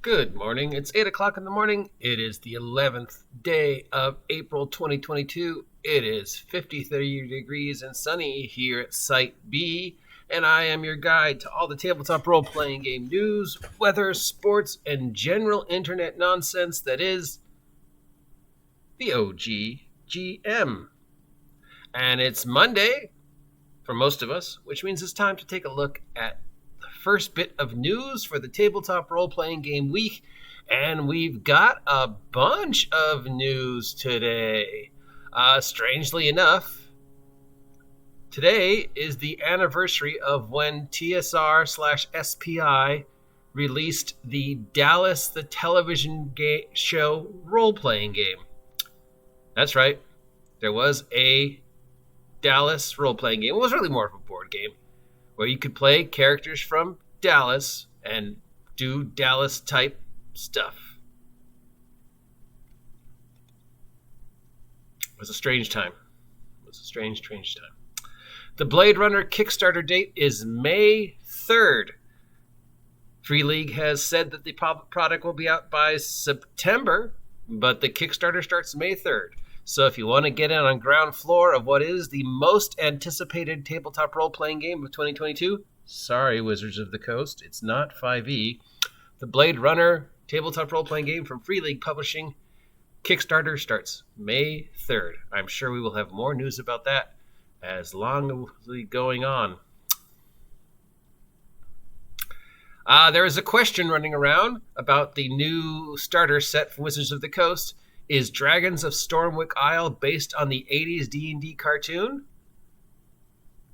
Good morning. It's 8 o'clock in the morning. It is the 11th day of April 2022. It is 53 degrees and sunny here at Site B, and I am your guide to all the tabletop role-playing game news, weather, sports, and general internet nonsense that is the OGGM. And it's Monday for most of us, which means it's time to take a look at first bit of news for the tabletop role-playing game week, and we've got a bunch of news today. Strangely enough, today is the anniversary of when TSR/SPI released the Dallas the Television Show role-playing game. That's right, there was a Dallas role-playing game. It was really more of a board game, where you could play characters from Dallas and do Dallas-type stuff. It was a strange time. It was a strange time. The Bladerunner Kickstarter date is May 3rd. Free League has said that the product will be out by September, but the Kickstarter starts May 3rd. So if you want to get in on ground floor of what is the most anticipated tabletop role-playing game of 2022, sorry, Wizards of the Coast, it's not 5e. The Bladerunner tabletop role-playing game from Free League Publishing Kickstarter starts May 3rd. I'm sure we will have more news about that as long as going on. There is a question running around about the new starter set from Wizards of the Coast. Is Dragons of Stormwick Isle based on the 80s D&D cartoon?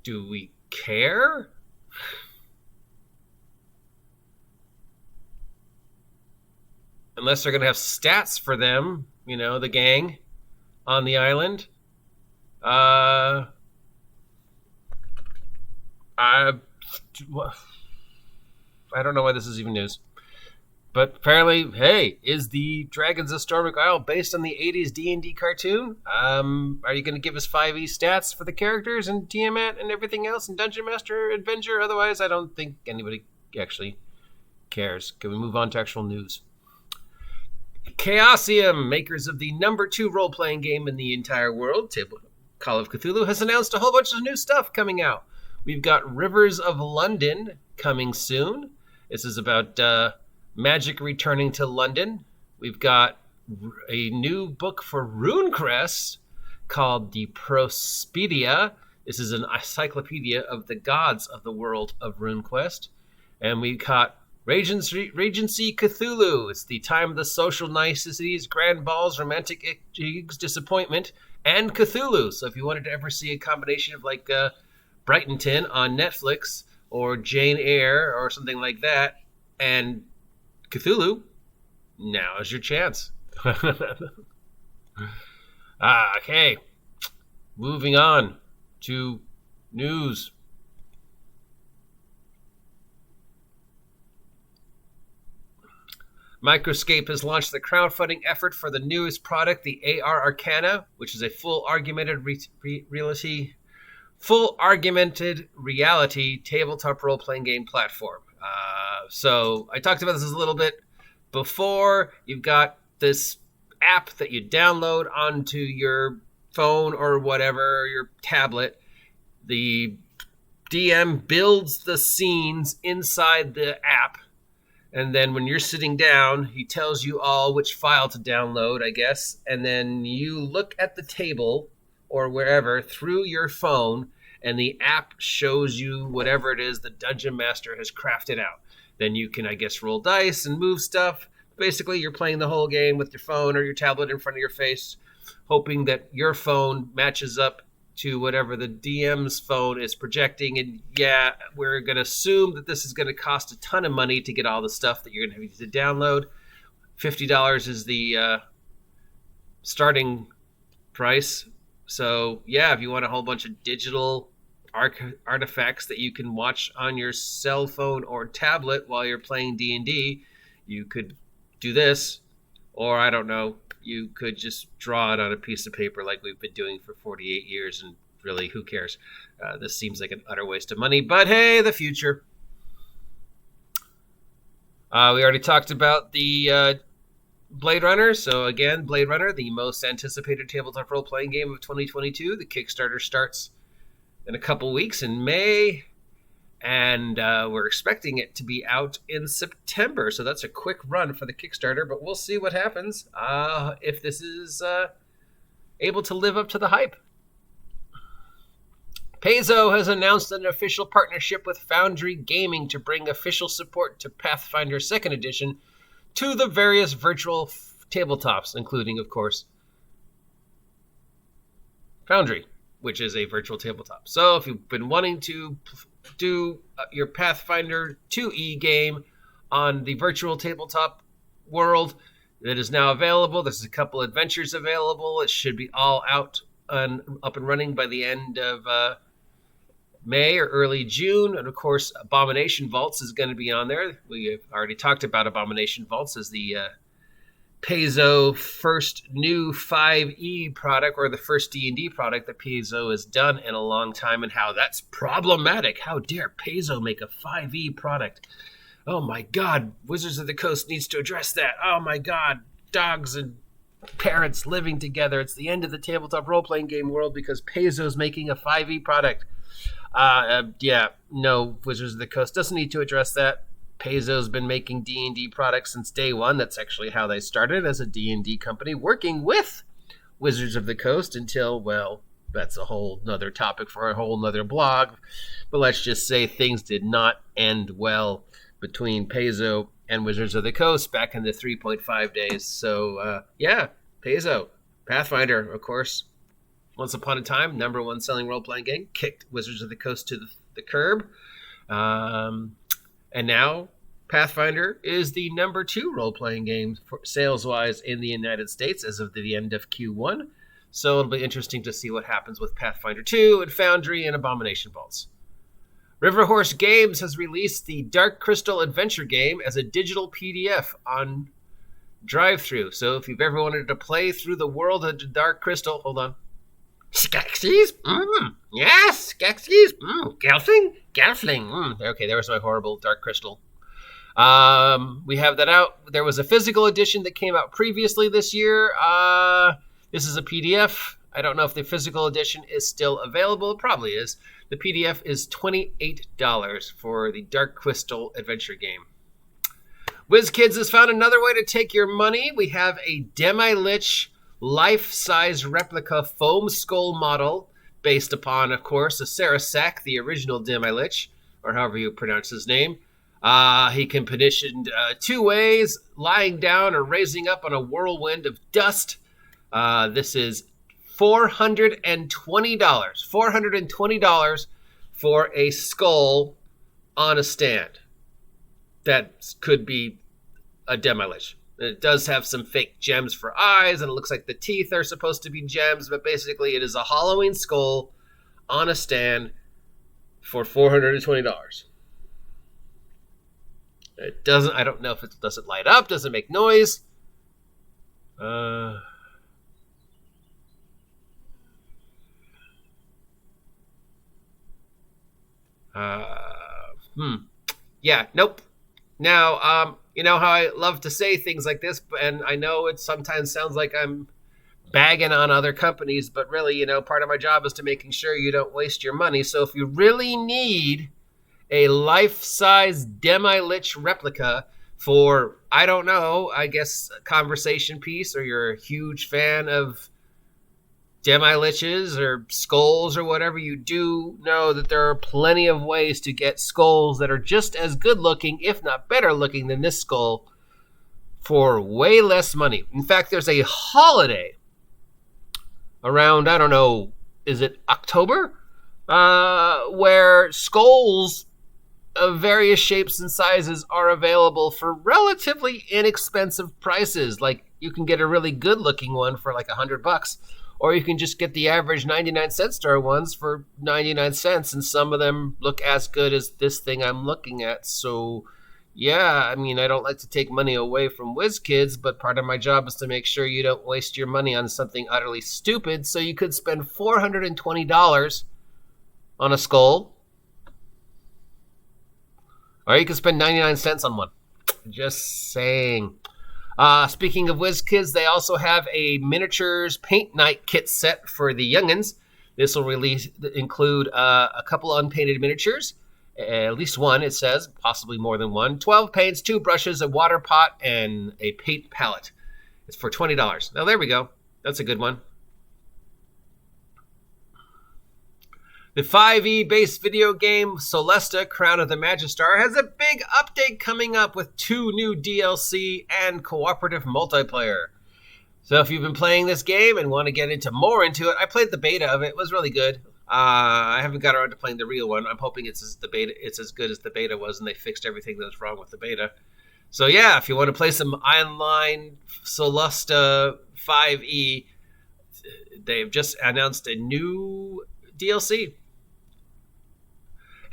Do we care? Unless they're going to have stats for them, you know, the gang on the island. I don't know why this is even news. But apparently, hey, is the Dragons of Stormwick Isle based on the 80s D&D cartoon? Are you going to give us 5e stats for the characters and Tiamat and everything else and Dungeon Master Adventure? Otherwise, I don't think anybody actually cares. Can we move on to actual news? Chaosium, makers of the number 2 role-playing game in the entire world, Call of Cthulhu, has announced a whole bunch of new stuff coming out. We've got Rivers of London coming soon. This is about magic returning to London. We've got a new book for Runecrest called the Prospedia. This is an encyclopedia of the gods of the world of RuneQuest. And we got Regency Cthulhu. It's the time of the social niceties, grand balls, romantic gigs, disappointment, and Cthulhu. So if you wanted to ever see a combination of like Brightonton on Netflix or Jane Eyre or something like that, and Cthulhu, now is your chance. Okay. Moving on to news. Microscape has launched the crowdfunding effort for the newest product, the AR Arcana, which is a full augmented reality tabletop role-playing game platform. So I talked about this a little bit before. You've got this app that you download onto your phone or whatever, your tablet. The DM builds the scenes inside the app. And then when you're sitting down, he tells you all which file to download, I guess. And then you look at the table or wherever through your phone, and the app shows you whatever it is the Dungeon Master has crafted out. Then you can, I guess, roll dice and move stuff. Basically, you're playing the whole game with your phone or your tablet in front of your face, hoping that your phone matches up to whatever the DM's phone is projecting. And yeah, we're going to assume that this is going to cost a ton of money to get all the stuff that you're going to have to download. $50 is the starting price. So yeah, if you want a whole bunch of digital artifacts that you can watch on your cell phone or tablet while you're playing D&D, you could do this. Or I don't know, you could just draw it on a piece of paper like we've been doing for 48 years, and really, who cares? This seems like an utter waste of money, but hey, the future. We already talked about the Bladerunner. So again, Bladerunner, the most anticipated tabletop role-playing game of 2022. The Kickstarter starts in a couple weeks in May, and we're expecting it to be out in September. So that's a quick run for the Kickstarter, but we'll see what happens if this is able to live up to the hype. Paizo has announced an official partnership with Foundry Gaming to bring official support to Pathfinder 2nd Edition to the various virtual tabletops, including, of course, Foundry, which is a virtual tabletop. So if you've been wanting to do your Pathfinder 2e game on the virtual tabletop world, it is now available. There's a couple adventures available. It should be all out and up and running by the end of May or early June. And of course, Abomination Vaults is going to be on there. We have already talked about Abomination Vaults as the Paizo first new 5e product, or the first D&D product that Paizo has done in a long time, and how that's problematic. How dare Paizo make a 5e product? Oh my God, Wizards of the Coast needs to address that. Oh my God, dogs and parents living together. It's the end of the tabletop role-playing game world because Paizo's making a 5e product. No, Wizards of the Coast doesn't need to address that. Paizo's been making D&D products since day one. That's actually how they started, as a D&D company working with Wizards of the Coast until, well, that's a whole nother topic for a whole nother blog. But let's just say things did not end well between Paizo and Wizards of the Coast back in the 3.5 days. So, Paizo, Pathfinder, of course, once upon a time, number one selling role-playing game, kicked Wizards of the Coast to the curb. And now Pathfinder is the number 2 role-playing game sales-wise in the United States as of the end of Q1. So it'll be interesting to see what happens with Pathfinder 2 and Foundry and Abomination Vaults. Riverhorse Games has released the Dark Crystal adventure game as a digital PDF on drive-thru. So if you've ever wanted to play through the world of the Dark Crystal, hold on. Skeksis? Yes, Skeksis. Gelfling. Okay, there was my horrible Dark Crystal. We have that out. There was a physical edition that came out previously this year. This is a PDF. I don't know if the physical edition is still available. It probably is. The PDF is $28 for the Dark Crystal adventure game. WizKids has found another way to take your money. We have a Demi-Lich life-size replica foam skull model based upon, of course, a Sarasak, the original Demi-Lich, or however you pronounce his name. He can position 2 ways, lying down or raising up on a whirlwind of dust. This is $420. $420 for a skull on a stand. That could be a Demi-Lich. It does have some fake gems for eyes, and it looks like the teeth are supposed to be gems, but basically it is a Halloween skull on a stand for $420. It doesn't, I don't know if it doesn't light up, doesn't make noise. Yeah, nope. Now, you know how I love to say things like this, and I know it sometimes sounds like I'm bagging on other companies, but really, you know, part of my job is to making sure you don't waste your money. So if you really need a life-size Demi-Lich replica for, I don't know, I guess a conversation piece, or you're a huge fan of Demi-Liches or skulls or whatever, you do know that there are plenty of ways to get skulls that are just as good looking, if not better looking than this skull, for way less money. In fact, there's a holiday around, I don't know, is it October? Where skulls of various shapes and sizes are available for relatively inexpensive prices. Like, you can get a really good looking one for like $100, or you can just get the average 99-cent store ones for 99 cents, and some of them look as good as this thing I'm looking at. So, yeah, I mean, I don't like to take money away from WizKids, but part of my job is to make sure you don't waste your money on something utterly stupid. So you could spend $420 on a skull, or you could spend 99 cents on one. Just saying. Speaking of WizKids, they also have a miniatures paint night kit set for the youngins. This will include a couple unpainted miniatures, at least one, it says, possibly more than one, 12 paints, 2 brushes, a water pot, and a paint palette. It's for $20. Now, there we go. That's a good one. The 5e-based video game Celesta, Crown of the Magistar, has a big update coming up with 2 new DLC and cooperative multiplayer. So if you've been playing this game and want to get more into it, I played the beta of it. It was really good. I haven't got around to playing the real one. I'm hoping it's as good as the beta was, and they fixed everything that was wrong with the beta. So yeah, if you want to play some online Celesta 5e, they've just announced a new DLC.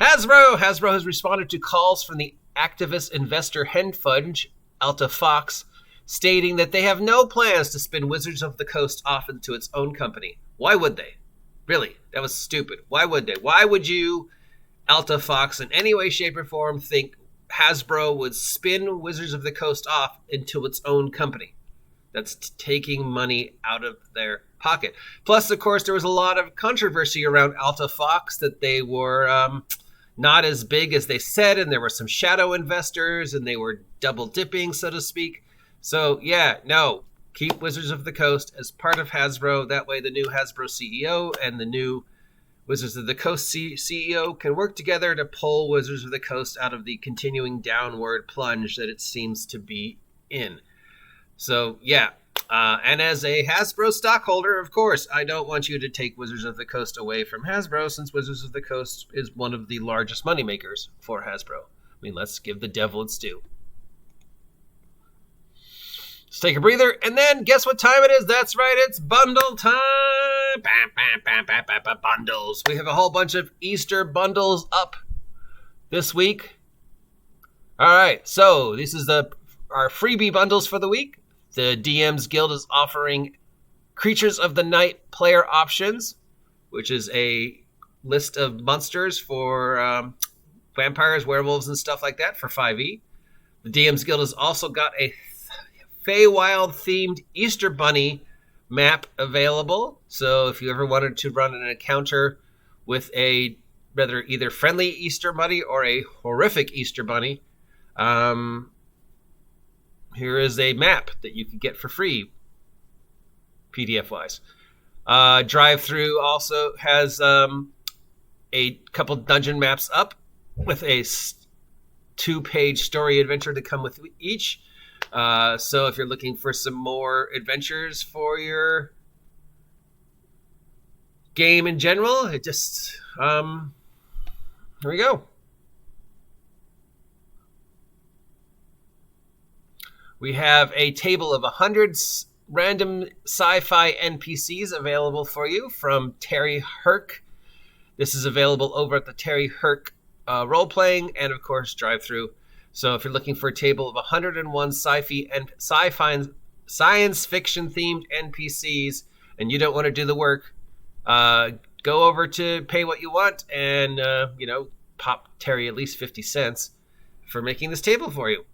Hasbro has responded to calls from the activist investor hedge fund Alta Fox, stating that they have no plans to spin Wizards of the Coast off into its own company. Why would they? Really, that was stupid. Why would they? Why would you, Alta Fox, in any way, shape, or form, think Hasbro would spin Wizards of the Coast off into its own company? That's taking money out of their pocket. Plus, of course, there was a lot of controversy around Alta Fox that they were not as big as they said, and there were some shadow investors, and they were double dipping, so to speak. So, yeah, no, keep Wizards of the Coast as part of Hasbro. That way the new Hasbro CEO and the new Wizards of the Coast CEO can work together to pull Wizards of the Coast out of the continuing downward plunge that it seems to be in. So, yeah. And as a Hasbro stockholder, of course, I don't want you to take Wizards of the Coast away from Hasbro, since Wizards of the Coast is one of the largest moneymakers for Hasbro. I mean, let's give the devil its due. Let's take a breather, and then guess what time it is? That's right, it's bundle time! Bundles. We have a whole bunch of Easter bundles up this week. All right, so this is our freebie bundles for the week. The DM's Guild is offering Creatures of the Night player options, which is a list of monsters for vampires, werewolves, and stuff like that for 5e. The DM's Guild has also got a Feywild-themed Easter Bunny map available. So if you ever wanted to run an encounter with a rather either friendly Easter Bunny or a horrific Easter Bunny, here is a map that you can get for free, PDF-wise. Drive-Thru also has a couple dungeon maps up with a 2-page story adventure to come with each. So if you're looking for some more adventures for your game in general, it just, here we go. We have a table of 100 random sci-fi NPCs available for you from Terry Herc. This is available over at the Terry Herc role-playing and, of course, Drive-Thru. So if you're looking for a table of 101 sci-fi science fiction-themed NPCs and you don't want to do the work, go over to Pay What You Want and, pop Terry at least 50 cents for making this table for you.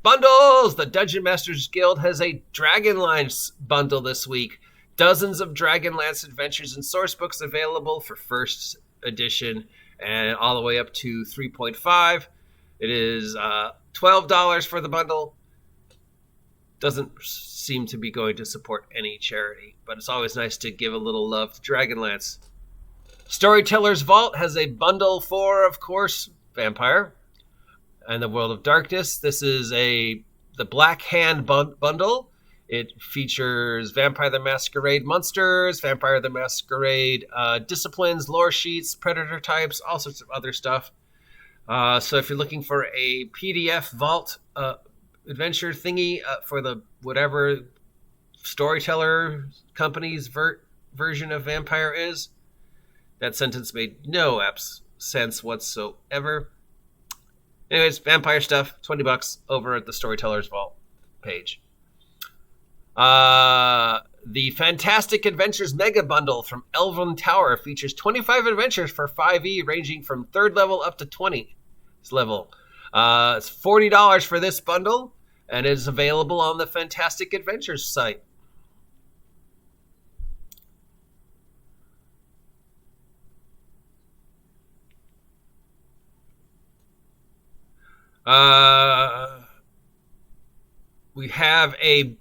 Bundles! The Dungeon Masters Guild has a Dragonlance bundle this week. Dozens of Dragonlance adventures and source books available for first edition and all the way up to 3.5. It is $12 for the bundle. Doesn't seem to be going to support any charity, but it's always nice to give a little love to Dragonlance. Storytellers Vault has a bundle for, of course, Vampire and the World of Darkness. This is the Black Hand bundle. It features Vampire the Masquerade monsters, Vampire the Masquerade disciplines, lore sheets, predator types, all sorts of other stuff. So if you're looking for a PDF Vault adventure thingy for the whatever storyteller company's version of Vampire is, that sentence made no sense whatsoever. Anyways, Vampire stuff, $20 over at the Storytellers Vault page. The Fantastic Adventures Mega Bundle from Elven Tower features 25 adventures for 5e, ranging from 3rd level up to 20th level. It's $40 for this bundle, and it's available on the Fantastic Adventures site. We have a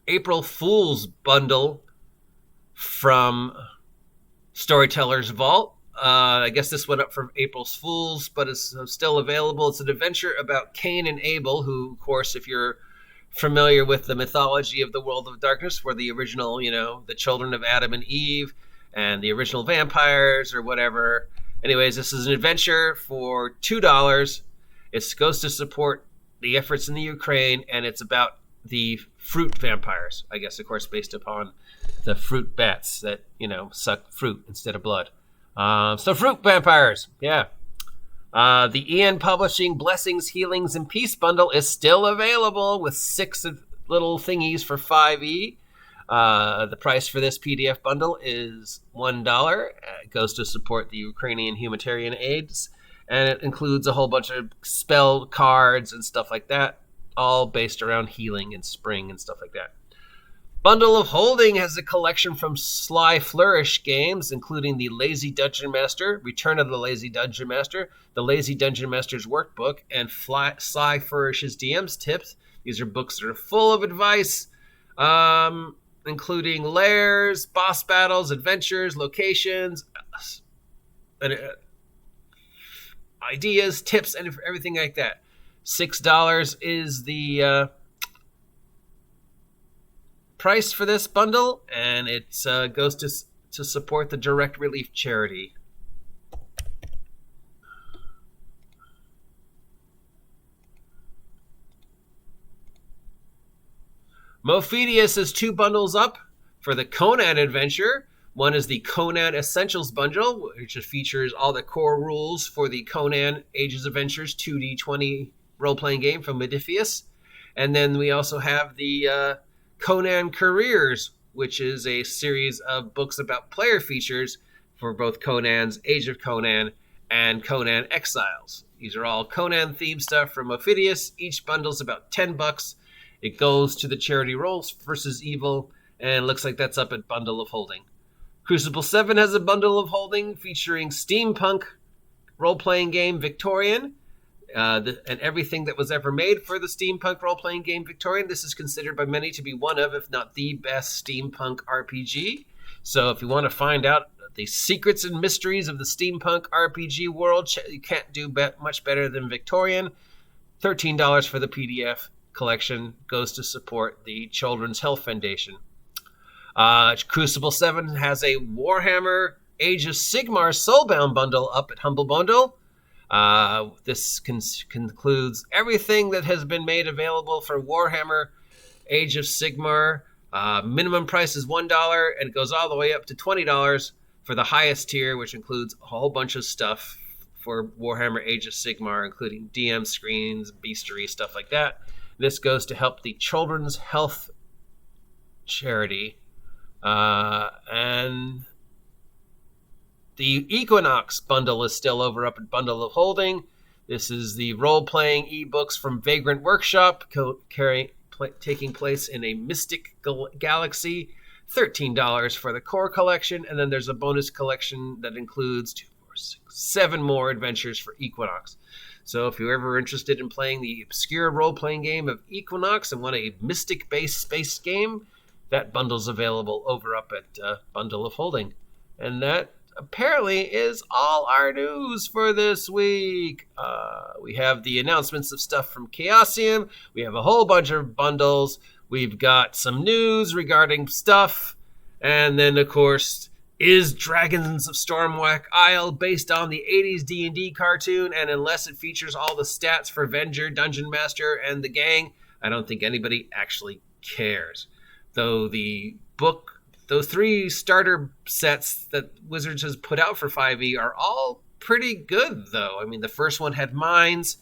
April Fool's bundle from Storytellers Vault. I guess this went up for April's Fools, but it's still available. It's an adventure about Cain and Abel, who, of course, if you're familiar with the mythology of the World of Darkness, were the original, the children of Adam and Eve and the original vampires or whatever. Anyways, this is an adventure for $2. It goes to support the efforts in the Ukraine, and it's about the fruit vampires, I guess, of course, based upon the fruit bats that, suck fruit instead of blood. So fruit vampires, yeah. The Ian Publishing Blessings, Healings, and Peace bundle is still available with 6 little thingies for $5. The price for this PDF bundle is $1. It goes to support the Ukrainian humanitarian aids, and it includes a whole bunch of spell cards and stuff like that, all based around healing and spring and stuff like that. Bundle of Holding has a collection from Sly Flourish Games, including the Lazy Dungeon Master, Return of the Lazy Dungeon Master, the Lazy Dungeon Master's Workbook, and Sly Flourish's DM's Tips. These are books that are full of advice, including lairs, boss battles, adventures, locations, and ideas, tips, and everything like that. $6 is the price for this bundle, and it goes to support the Direct Relief charity. Mofidus is 2 bundles up for the Conan adventure. One is the Conan Essentials bundle, which features all the core rules for the Conan Ages Adventures 2D20 role-playing game from Mofidus. And then we also have the Conan Careers, which is a series of books about player features for both Conan's Age of Conan and Conan Exiles. These are all Conan-themed stuff from Mofidus. Each bundle's about $10. It goes to the charity Roles vs. Evil, and looks like that's up at Bundle of Holding. Crucible 7 has a Bundle of Holding featuring steampunk role-playing game Victorian, and everything that was ever made for the steampunk role-playing game Victorian. This is considered by many to be one of, if not the best steampunk RPG. So if you want to find out the secrets and mysteries of the steampunk RPG world, you can't do much better than Victorian. $13 for the PDF collection goes to support the Children's Health Foundation. Crucible 7 has a Warhammer Age of Sigmar Soulbound bundle up at Humble Bundle. This concludes everything that has been made available for Warhammer Age of Sigmar. Minimum price is $1, and it goes all the way up to $20 for the highest tier, which includes a whole bunch of stuff for Warhammer Age of Sigmar, including DM screens, bestiary, stuff like that. This goes to help the Children's Health charity. And the Equinox bundle is still over up at Bundle of Holding. This is the role-playing ebooks from Vagrant Workshop, taking place in a mystic galaxy. $13 for the core collection, and then there's a bonus collection that includes 2, 4, 6, 7 more adventures for Equinox. So if you're ever interested in playing the obscure role-playing game of Equinox and want a mystic-based space game, that bundle's available over up at Bundle of Holding. And that apparently is all our news for this week. We have the announcements of stuff from Chaosium. We have a whole bunch of bundles. We've got some news regarding stuff. And then, of course, is Dragons of Stormwreck Isle based on the 80s D&D cartoon? And unless it features all the stats for Venger, Dungeon Master, and the gang, I don't think anybody actually cares. Though the book, those 3 starter sets that Wizards has put out for 5e are all pretty good, though. I mean, the first one had Mines,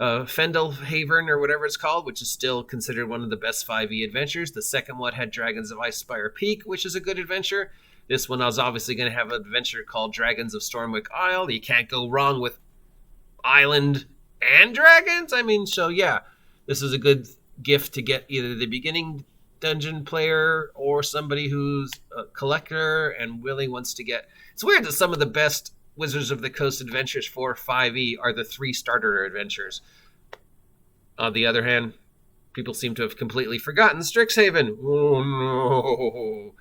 Fendelhaven, or whatever it's called, which is still considered one of the best 5e adventures. The second one had Dragons of Icespire Peak, which is a good adventure. This one is obviously going to have an adventure called Dragons of Stormwick Isle. You can't go wrong with island and dragons. I mean, so yeah, this is a good gift to get either the beginning dungeon player or somebody who's a collector and really wants to get. It's weird that some of the best Wizards of the Coast adventures for 5e are the 3 starter adventures. On the other hand, people seem to have completely forgotten Strixhaven. Oh no.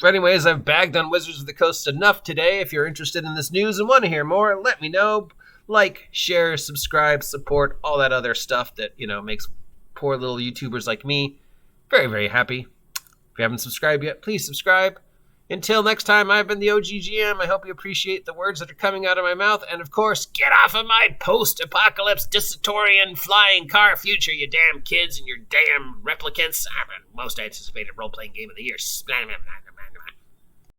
Anyways, I've bagged on Wizards of the Coast enough today. If you're interested in this news and want to hear more, let me know. Like, share, subscribe, support, all that other stuff that, makes poor little YouTubers like me very, very happy. If you haven't subscribed yet, please subscribe. Until next time, I've been the OGGM. I hope you appreciate the words that are coming out of my mouth. And, of course, get off of my post-apocalypse dystopian flying car future, you damn kids and your damn replicants. I'm a most anticipated role-playing game of the year.